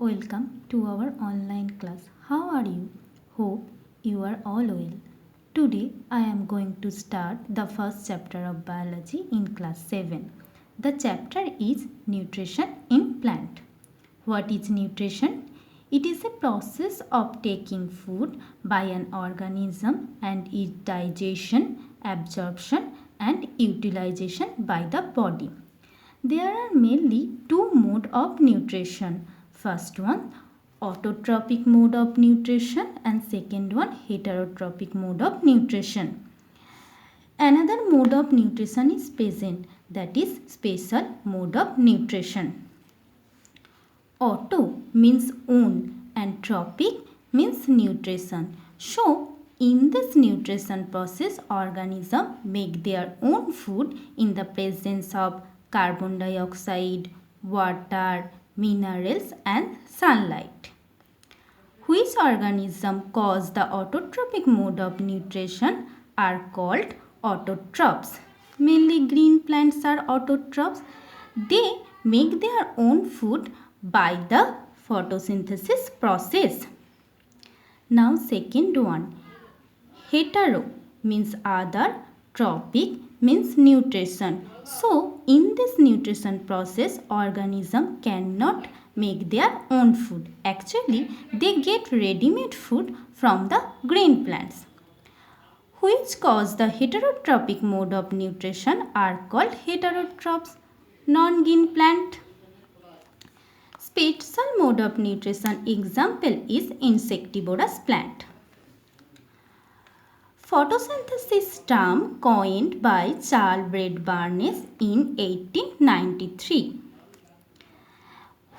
Welcome to our online class. How are you? Hope you are all well. Today I am going to start the first chapter of biology in class 7. The chapter is nutrition in plant. What is nutrition? It is a process of taking food by an organism and its digestion, absorption and utilization by the body. There are mainly two modes of nutrition. First one, autotrophic mode of nutrition, and second one, heterotrophic mode of nutrition. Another mode of nutrition is present, that is special mode of nutrition. Auto means own and trophic means nutrition. So, in this nutrition process, organisms make their own food in the presence of carbon dioxide, water, minerals and sunlight. Which organism cause the autotrophic mode of nutrition are called autotrophs. Mainly green plants are autotrophs. They make their own food by the photosynthesis process. Now second one, hetero means other, trophic means nutrition. So in this nutrition process, organism cannot make their own food. Actually, they get ready-made food from the green plants. Which cause the heterotrophic mode of nutrition are called heterotrophs, non-green plant. Special mode of nutrition example is insectivorous plant. Photosynthesis term coined by Charles Bradburn in 1893.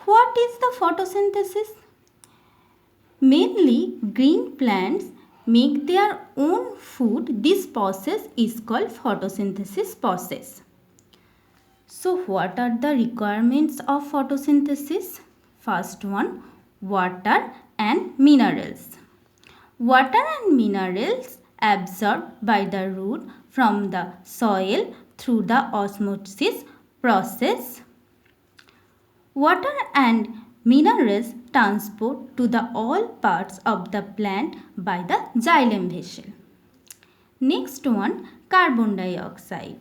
What is the photosynthesis? Mainly green plants make their own food. This process is called photosynthesis process. So what are the requirements of photosynthesis? First one, water and minerals. Water and minerals absorbed by the root from the soil through the osmosis process. Water and minerals transport to the all parts of the plant by the xylem vessel. Next one, carbon dioxide.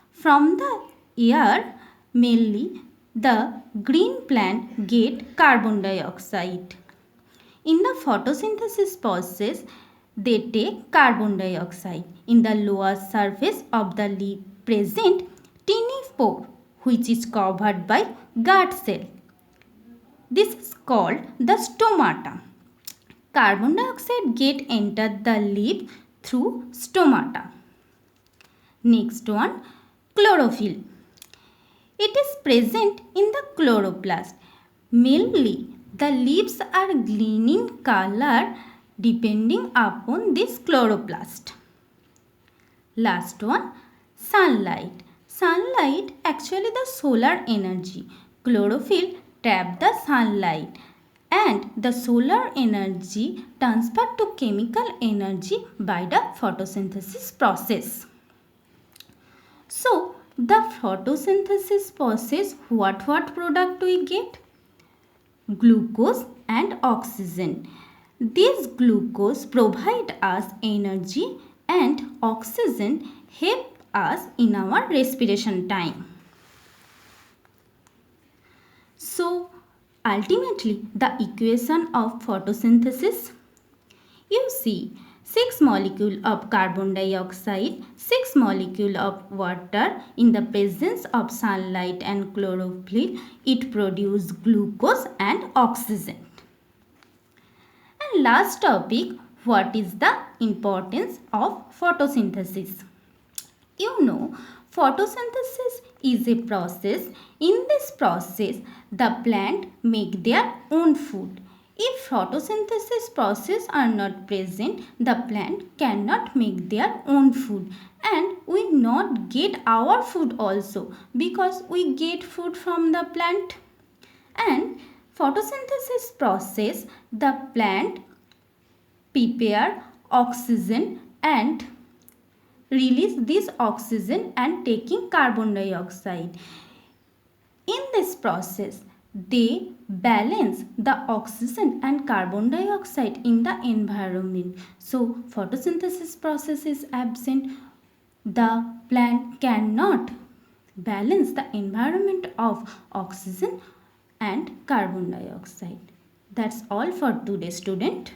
From the air, mainly the green plant get carbon dioxide. In the photosynthesis process, they take carbon dioxide. In the lower surface of the leaf present tiny pore which is covered by guard cell. This is called the stomata. Carbon dioxide get entered the leaf through stomata. Next one, chlorophyll. It is present in the chloroplast. Mainly, the leaves are green in color depending upon this chloroplast. Last one, sunlight. Sunlight actually the solar energy. Chlorophyll trap the sunlight and the solar energy transferred to chemical energy by the photosynthesis process. So, the photosynthesis process, what product we get? Glucose and oxygen. This glucose provide us energy and oxygen help us in our respiration time. So, ultimately the equation of photosynthesis, you see 6 molecule of carbon dioxide, 6 molecule of water in the presence of sunlight and chlorophyll, it produces glucose and oxygen. And last topic, what is the importance of photosynthesis? You know, photosynthesis is a process. In this process, the plant make their own food. If photosynthesis process are not present, the plant cannot make their own food and we not get our food also because we get food from the plant. And photosynthesis process, the plant prepare oxygen and release this oxygen and taking carbon dioxide. In this process, they balance the oxygen and carbon dioxide in the environment. So photosynthesis process is absent, the plant cannot balance the environment of oxygen and carbon dioxide. That's all for today, student.